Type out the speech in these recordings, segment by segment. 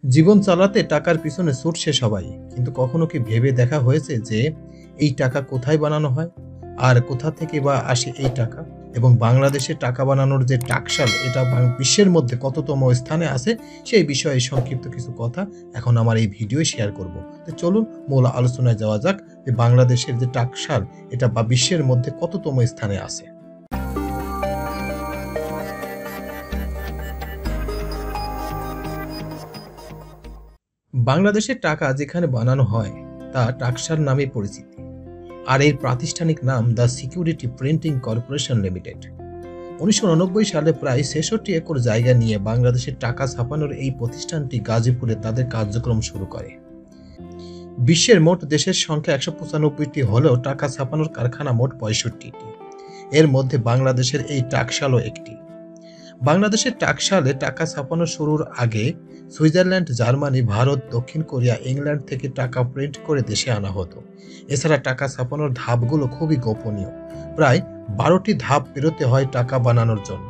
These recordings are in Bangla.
জীবন চালাতে টাকার পিছনে ছুটছে সবাই, কিন্তু কখনো কি ভেবে দেখা হয়েছে যে এই টাকা কোথায় বানানো হয় আর কোথা থেকে বা আসে এই টাকা? এবং বাংলাদেশে টাকা বানানোর যে টাকশাল, এটা বিশ্বের মধ্যে কততম স্থানে আছে, সেই বিষয়ে সংক্ষিপ্ত কিছু কথা এখন আমার এই ভিডিও শেয়ার করব। তো চলুন মূল আলোচনায় যাওয়া যাক যে বাংলাদেশের যে টাকশাল, এটা বা বিশ্বের মধ্যে কততম স্থানে আছে। বাংলাদেশের টাকা যেখানে বানানো হয় তা টাকশাল নামে পরিচিত, আর এর প্রাতিষ্ঠানিক নাম the security printing corporation limited. 1989 সালে প্রায় 66 একর জায়গা নিয়ে বাংলাদেশের টাকা ছাপানোর এই প্রতিষ্ঠানটি গাজীপুরে তাদের কার্যক্রম শুরু করে। বিশ্বের মোট দেশের সংখ্যা 195টি হলেও টাকা ছাপানোর কারখানা মোট 65টি। এর মধ্যে বাংলাদেশের এই টাকশালও একটি। বাংলাদেশের টাকশালে টাকা ছাপানো শুরুর আগে সুইজারল্যান্ড, জার্মানি, ভারত, দক্ষিণ কোরিয়া, ইংল্যান্ড থেকে টাকা প্রিন্ট করে দেশে আনা হতো। এছাড়া টাকা ছাপানোর ধাপগুলো খুবই গোপনীয়। প্রায় 12টি ধাপ পেরোতে হয় টাকা বানানোর জন্য।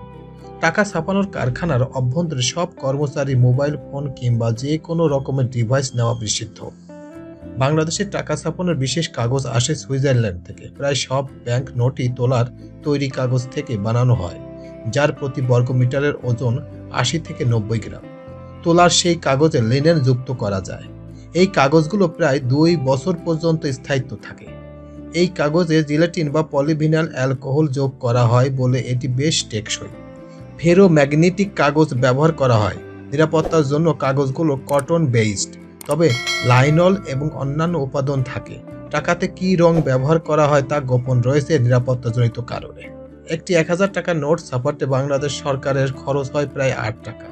টাকা ছাপানোর কারখানার অভ্যন্তরে সব কর্মচারী মোবাইল ফোন কিংবা যে কোনো রকমের ডিভাইস নেওয়া নিষিদ্ধ। বাংলাদেশের টাকা ছাপানোর বিশেষ কাগজ আসে সুইজারল্যান্ড থেকে। প্রায় সব ব্যাংক নোটই তোলার তৈরি কাগজ থেকে বানানো হয়, যার প্রতি বর্গমিটারের ওজন 80 থেকে 90 গ্রাম। তোলার সেই কাগজে লিনেন যুক্ত করা যায়। এই কাগজগুলো প্রায় 2 বছর পর্যন্ত স্থায়িত্ব থাকে। এই কাগজে জিলেটিন বা পলিভিনাল অ্যালকোহল যোগ করা হয় বলে এটি বেশ টেকসই। ফেরোম্যাগনেটিক কাগজ ব্যবহার করা হয়। নিরাপত্তার জন্য কাগজগুলো কটন বেসড, তবে লাইনল এবং অন্যান্য উপাদান থাকে। টাকাতে কী রং ব্যবহার করা হয় তা গোপন রয়েছে নিরাপত্তাজনিত কারণে। একটি 1000 টাকার নোট ছাপাতে বাংলাদেশ সরকারের খরচ হয় প্রায় 8 টাকা।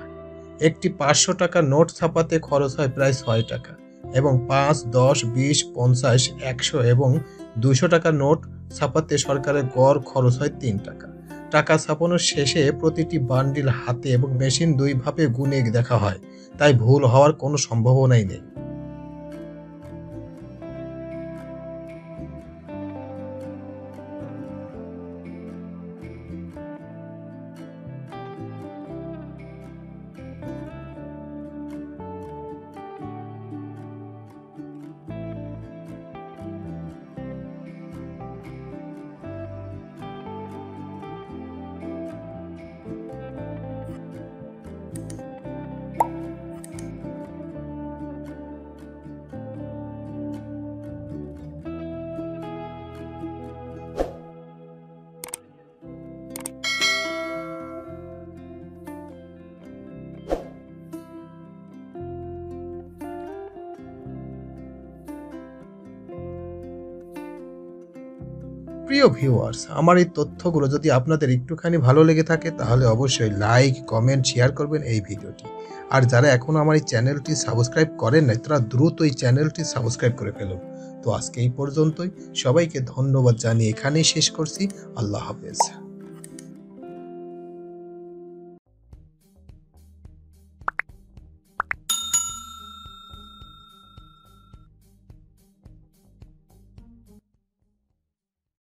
একটি 500 টাকার নোট ছাপাতে খরচ হয় প্রায় 6 টাকা এবং 5, 10, 20, 50, 100 এবং 200 টাকার নোট ছাপাতে সরকারের গড় খরচ হয় 3 টাকা। টাকা ছাপানোর শেষে প্রতিটি বান্ডিল হাতে এবং মেশিন 2 ভাবে গুণে দেখা হয়, তাই ভুল হওয়ার কোনো সম্ভাবনাই নেই। প্রিয় ভিউয়ার্স, আমার এই তথ্যগুলো যদি আপনাদের একটুখানি ভালো লেগে থাকে তাহলে অবশ্যই লাইক, কমেন্ট, শেয়ার করবেন এই ভিডিওটি। আর যারা এখনো আমার এই চ্যানেলটি সাবস্ক্রাইব করেন নাই, তারা দ্রুত এই চ্যানেলটি সাবস্ক্রাইব করে ফেলুন। তো আজকে এই পর্যন্তই। সবাইকে ধন্যবাদ জানিয়ে এখানেই শেষ করছি। আল্লাহ হাফেজ।